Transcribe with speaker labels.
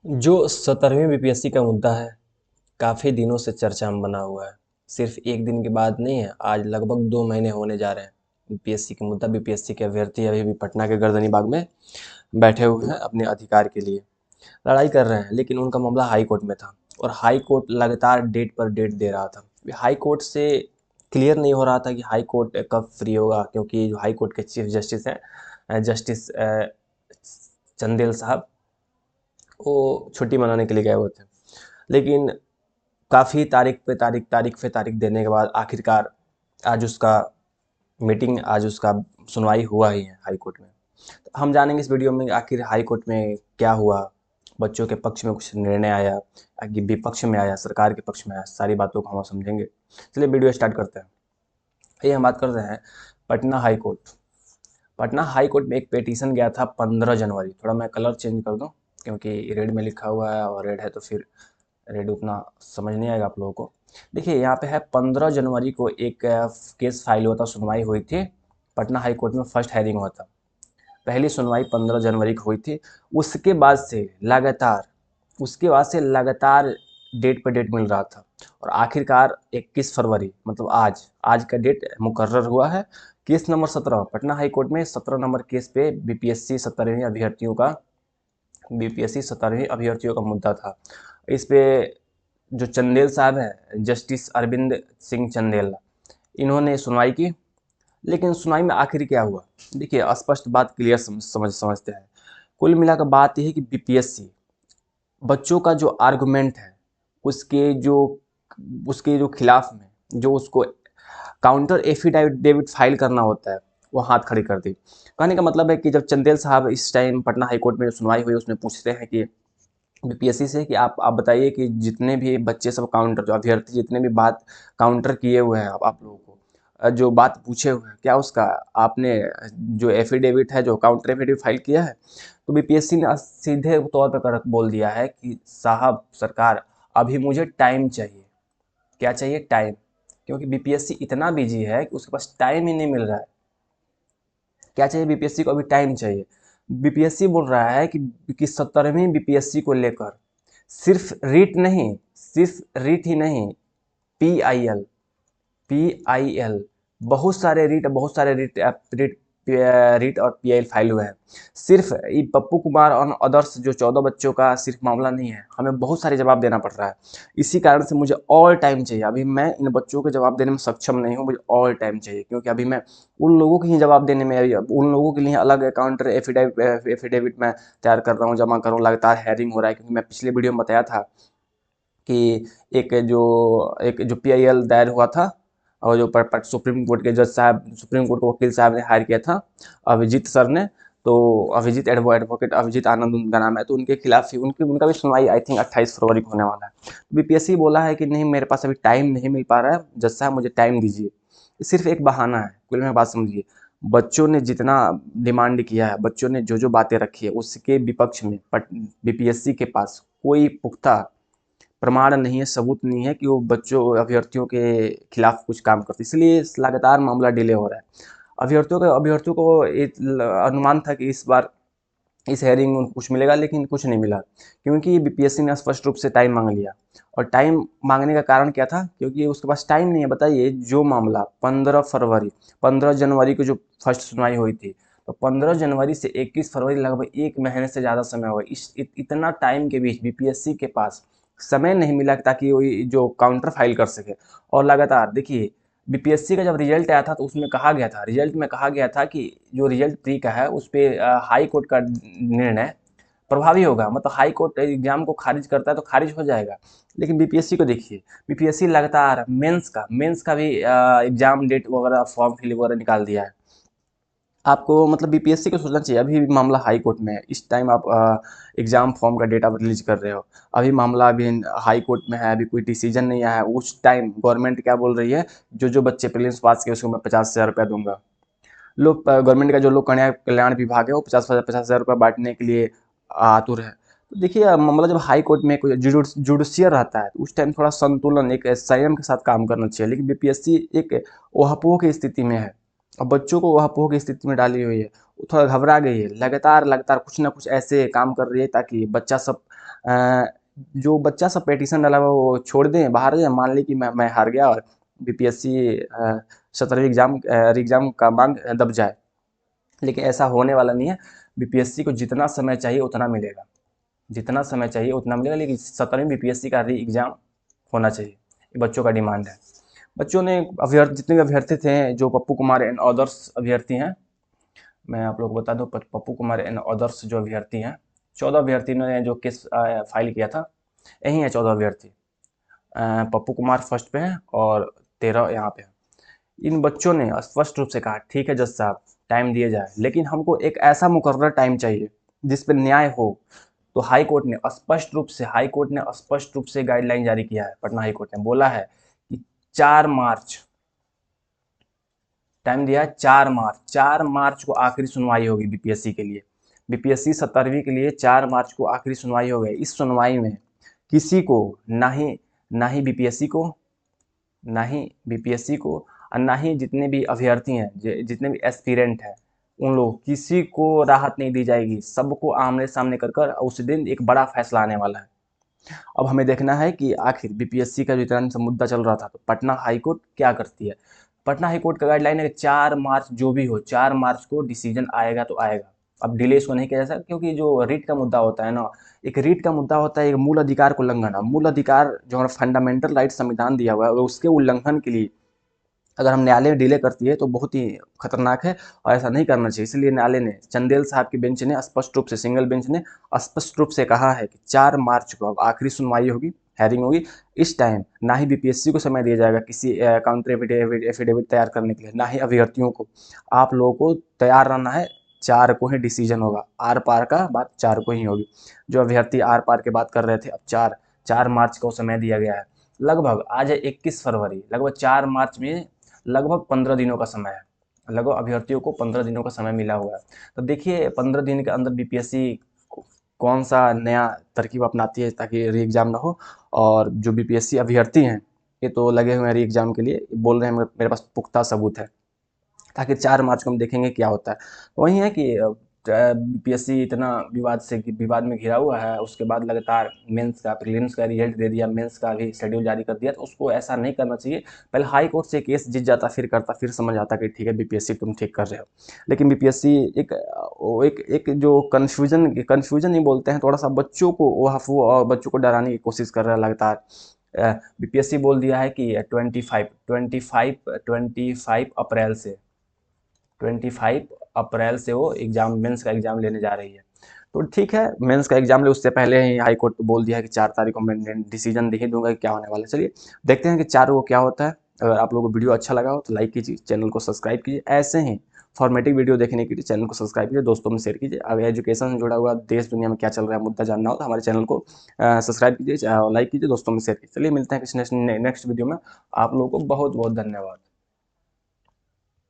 Speaker 1: जो 17वीं बीपीएससी का मुद्दा है, काफ़ी दिनों से चर्चा में बना हुआ है। सिर्फ एक दिन की बात नहीं है, आज लगभग 2 महीने होने जा रहे हैं। बीपीएससी का मुद्दा, बीपीएससी के अभ्यर्थी अभी भी पटना के गर्दनी बाग में बैठे हुए हैं अपने अधिकार के लिए। लड़ाई कर रहे हैं, लेकिन उनका मामला हाई कोर्ट में था और हाई कोर्ट लगातार डेट पर डेट दे रहा था। हाई कोर्ट से क्लियर नहीं हो रहा था कि हाई कोर्ट कब फ्री होगा, क्योंकि जो हाई कोर्ट के चीफ जस्टिस हैं, जस्टिस चंदेल साहब, वो छुट्टी मनाने के लिए गए हुए थे। लेकिन काफ़ी तारीख पे तारीख देने के बाद आखिरकार आज उसका आज उसका सुनवाई हुआ ही है हाई कोर्ट में। तो हम जानेंगे इस वीडियो में आखिर हाई कोर्ट में क्या हुआ, बच्चों के पक्ष में कुछ निर्णय आया कि विपक्ष में आया, सरकार के पक्ष में आया, सारी बातों को हम समझेंगे। चलिए वीडियो स्टार्ट करते हैं। ये हम बात कर रहे हैं Patna high court. Patna high court में एक पिटीशन गया था 15 जनवरी। थोड़ा मैं कलर चेंज कर दूं, क्योंकि रेड में लिखा हुआ है और रेड है तो फिर रेड उतना समझ नहीं आएगा आप लोगों को। देखिए यहाँ पे है 15 जनवरी को एक केस फाइल हुआ था, सुनवाई हुई थी पटना हाई कोर्ट में। फर्स्ट हेयरिंग हुआ था, पहली सुनवाई 15 जनवरी को हुई थी। उसके बाद से लगातार उसके बाद से लगातार डेट पे डेट मिल रहा था और आखिरकार 21 फरवरी, मतलब आज का डेट मुकर्रर हुआ है। Case number 17 Patna high court में 17 नंबर केस पे बीपीएससी 17वीं अभ्यर्थियों का मुद्दा था। इस पे जो चंदेल साहब हैं, जस्टिस अरविंद सिंह चंदेल, इन्होंने सुनवाई की। लेकिन सुनवाई में आखिर क्या हुआ, देखिए स्पष्ट बात, क्लियर समझते हैं। कुल मिलाकर बात यह है कि बीपीएससी बच्चों का जो आर्गुमेंट है, उसके जो उसके जो खिलाफ में जो उसको काउंटर एफिडेविट फाइल करना होता है, वो हाथ खड़ी कर दी। कहने का मतलब है कि जब चंदेल साहब इस टाइम पटना हाई कोर्ट में जो सुनवाई हुई उसमें पूछते हैं कि बीपीएससी से कि आप बताइए कि जितने भी बच्चे सब काउंटर, जो अभ्यर्थी जितने भी बात काउंटर किए हुए हैं आप लोगों को, जो बात पूछे हुए हैं, क्या उसका आपने जो एफिडेविट है, जो काउंटर एफिडेविट फाइल किया है? तो बीपीएससी ने सीधे तौर पर कर बोल दिया है कि साहब सरकार, अभी मुझे टाइम चाहिए। क्या चाहिए? टाइम। क्योंकि बीपीएससी इतना बिजी है कि उसके पास टाइम ही नहीं मिल रहा है। क्या चाहिए बीपीएससी को? अभी टाइम चाहिए। बीपीएससी बोल रहा है कि 17वीं बीपीएससी को लेकर सिर्फ रीट ही नहीं, पीआईएल पीआईएल बहुत सारे रीट और पीआईएल फाइल हुए हैं। सिर्फ ये पप्पू कुमार और अदर्स जो 14 बच्चों का सिर्फ मामला नहीं है, हमें बहुत सारे जवाब देना पड़ रहा है। इसी कारण से मुझे और टाइम चाहिए। अभी मैं इन बच्चों के जवाब देने में सक्षम नहीं हूँ, मुझे और टाइम चाहिए, क्योंकि अभी मैं उन लोगों के ही जवाब देने में, उन लोगों के लिए अलग काउंटर एफिडेविट मैं तैयार कर रहा हूँ, जमा कर रहा हूँ। लगातार हेयरिंग हो रहा है, क्योंकि मैं पिछले वीडियो में बताया था कि एक जो पीआईएल दायर हुआ था, और जो सुप्रीम कोर्ट के जज साहब, सुप्रीम कोर्ट के वकील साहब ने हायर किया था, अभिजीत सर ने। तो एडवोकेट अभिजीत आनंद उनका नाम है। तो उनके खिलाफ ही उनका भी सुनवाई आई थिंक 28 फरवरी को होने वाला है। बीपीएससी बोला है कि नहीं, मेरे पास अभी टाइम नहीं मिल पा रहा है, जज साहब मुझे टाइम दीजिए। ये सिर्फ एक बहाना है। कुल में बात समझिए, बच्चों ने जितना डिमांड किया है, बच्चों ने जो जो बातें रखी है, उसके विपक्ष में बीपीएससी के पास कोई पुख्ता प्रमाण नहीं है, सबूत नहीं है कि वो बच्चों अभ्यर्थियों के खिलाफ कुछ काम करते, इसलिए लगातार मामला डिले हो रहा है। अभ्यर्थियों को एक अनुमान था कि इस बार इस हेयरिंग में कुछ मिलेगा, लेकिन कुछ नहीं मिला, क्योंकि बीपीएससी ने स्पष्ट रूप से टाइम मांग लिया। और टाइम मांगने का कारण क्या था? क्योंकि उसके पास टाइम नहीं है। बताइए, जो मामला 15 जनवरी को जो फर्स्ट सुनवाई हुई थी, तो 15 जनवरी से 21 फरवरी, लगभग एक महीने से ज़्यादा समय हुआ। इतना टाइम के बीच बीपीएससी के पास समय नहीं मिला ताकि वो जो काउंटर फाइल कर सके। और लगातार देखिए, बीपीएससी का जब रिजल्ट आया था तो उसमें कहा गया था, रिजल्ट में कहा गया था कि जो रिजल्ट प्री का है उस पर हाई कोर्ट का निर्णय प्रभावी होगा, मतलब हाई कोर्ट एग्जाम को खारिज करता है तो खारिज हो जाएगा। लेकिन बीपीएससी को देखिए, बीपीएससी लगातार मेंस का भी एग्जाम डेट वगैरह, फॉर्म फिल वगैरह निकाल दिया है। आपको मतलब बीपीएससी को सोचना चाहिए, अभी भी मामला हाई कोर्ट में है। इस टाइम आप एग्जाम फॉर्म का डेट आप रिलीज कर रहे हो, अभी मामला अभी हाई कोर्ट में है, अभी कोई डिसीजन नहीं आया है। उस टाइम गवर्नमेंट क्या बोल रही है, जो जो बच्चे प्रीलिम्स पास किए उसको मैं 50,000 रुपया दूंगा। लोग गवर्नमेंट का जो लोक कल्याण विभाग है वो 50,000 रुपया बांटने के लिए आतुर है। तो देखिए, मामला जब हाई कोर्ट में कोई जुडिशियल रहता है तो उस टाइम थोड़ा संतुलन, एक संयम के साथ काम करना चाहिए। लेकिन बीपीएससी एक ऊहापोह की स्थिति में है, और बच्चों को ऊहापोह की स्थिति में डाली हुई है। वो थोड़ा घबरा गई है, लगातार लगातार कुछ ना कुछ ऐसे काम कर रही है ताकि बच्चा सब
Speaker 2: जो बच्चा सब पिटीशन डाला हुआ वो छोड़ दें, बाहर जाए, मान ली कि मैं हार गया और बीपीएससी 17वीं एग्जाम का मांग दब जाए। लेकिन ऐसा होने वाला नहीं है। बीपीएससी को जितना समय चाहिए उतना मिलेगा, जितना समय चाहिए उतना मिलेगा, लेकिन 17वीं बीपीएससी का री एग्ज़ाम होना चाहिए, ये बच्चों का डिमांड है। बच्चों ने अभ्यर्थी, जितने भी अभ्यर्थी थे, जो पप्पू कुमार एंड अदर्स अभ्यर्थी हैं, मैं आप लोग को बता दूं, पप्पू कुमार एंड अदर्स जो अभ्यर्थी हैं, 14 अभ्यर्थी ने जो केस फाइल किया था, यही है 14 अभ्यर्थी। पप्पू कुमार फर्स्ट पे है और 13 यहाँ पे है। इन बच्चों ने स्पष्ट रूप से कहा, ठीक है जज साहब, टाइम दिया जाए, लेकिन हमको एक ऐसा मुकर्रर टाइम चाहिए जिस पे न्याय हो। तो हाई कोर्ट ने स्पष्ट रूप से गाइडलाइन जारी किया है। पटना हाई कोर्ट ने बोला है कि 4 मार्च, टाइम दिया है 4 मार्च को आखिरी सुनवाई होगी बीपीएससी के लिए। बीपीएससी 17वीं के लिए 4 मार्च को आखिरी सुनवाई हो गई। इस सुनवाई में किसी को ना ही बीपीएससी को, ना ही बीपीएससी को और ना ही जितने भी अभ्यर्थी हैं, जितने भी एस्पिरेंट हैं, उन लोग किसी को राहत नहीं दी जाएगी। सबको आमने सामने कर कर उस दिन एक बड़ा फैसला आने वाला है। अब हमें देखना है कि आखिर बीपीएससी का जो इतना सा मुद्दा चल रहा था, तो पटना हाई कोर्ट क्या करती है। पटना हाई कोर्ट का गाइडलाइन है कि 4 मार्च जो भी हो, 4 मार्च को डिसीजन आएगा तो आएगा। अब डिले इसको नहीं किया जा सकता, क्योंकि जो रीट का मुद्दा होता है ना, एक रीट का मुद्दा होता है एक मूल अधिकार को उल्लंघन। अब मूल अधिकार जो हमारा फंडामेंटल राइट संविधान दिया हुआ है, उसके उल्लंघन के लिए अगर हम न्यायालय में डिले करती है तो बहुत ही खतरनाक है और ऐसा नहीं करना चाहिए। इसलिए न्यायालय ने, चंदेल साहब की बेंच ने स्पष्ट रूप से, सिंगल बेंच ने स्पष्ट रूप से कहा है कि 4 मार्च को अब आखिरी सुनवाई होगी, हेयरिंग होगी। इस टाइम ना ही बीपीएससी को समय दिया जाएगा किसी काउंटर एफिडेविट तैयार करने के लिए, ना ही अभ्यर्थियों को। आप लोगों को तैयार रहना है, 4 को ही डिसीजन होगा। आर पार का बात 4 को ही होगी। जो अभ्यर्थी आर पार की बात कर रहे थे, अब 4 मार्च को समय दिया गया है। लगभग आज है 21 फरवरी, लगभग 4 मार्च में लगभग 15 दिनों का समय है। लगभग अभ्यर्थियों को 15 दिनों का समय मिला हुआ है। तो देखिए 15 दिन के अंदर बीपीएससी कौन सा नया तरकीब अपनाती है ताकि री एग्ज़ाम ना हो। और जो बीपीएससी अभ्यर्थी हैं, ये तो लगे हुए हैं री एग्ज़ाम के लिए, बोल रहे हैं मेरे पास पुख्ता सबूत है। ताकि 4 मार्च को हम देखेंगे क्या होता है। वही है कि बीपीएससी इतना विवाद में घिरा हुआ है, उसके बाद लगातार मेंस का, प्रीलिम्स का रिजल्ट दे दिया, मेंस का भी शेड्यूल जारी कर दिया। तो उसको ऐसा नहीं करना चाहिए। पहले हाई कोर्ट से केस जीत जाता, फिर करता, फिर समझ आता कि ठीक है बीपीएससी तुम ठीक कर रहे हो। लेकिन बीपीएससी एक जो कन्फ्यूजन नहीं बोलते हैं, थोड़ा सा बच्चों को वो और बच्चों को डराने की कोशिश कर रहा है लगातार। बीपीएससी बोल दिया है कि 25 अप्रैल से 25 अप्रैल से वो एग्ज़ाम, मेंस का एग्ज़ाम लेने जा रही है। तो ठीक है, मेंस का एग्ज़ाम ले, उससे पहले ही हाई कोर्ट तो बोल दिया है कि 4 तारीख को मैं डिसीजन दे ही दूंगा कि क्या होने वाला है। चलिए देखते हैं कि 4 को क्या होता है। अगर आप लोगों को वीडियो अच्छा लगा हो तो लाइक कीजिए, चैनल को सब्सक्राइब कीजिए। ऐसे ही फॉर्मेटिव वीडियो देखने के लिए चैनल को सब्सक्राइब कीजिए, दोस्तों में शेयर कीजिए। अगर एजुकेशन से जुड़ा हुआ देश दुनिया में क्या चल रहा है मुद्दा जानना हो तो हमारे चैनल को सब्सक्राइब कीजिए, लाइक कीजिए, दोस्तों में शेयर कीजिए। चलिए मिलते हैं किसी नेक्स्ट वीडियो में। आप लोगों को बहुत बहुत धन्यवाद।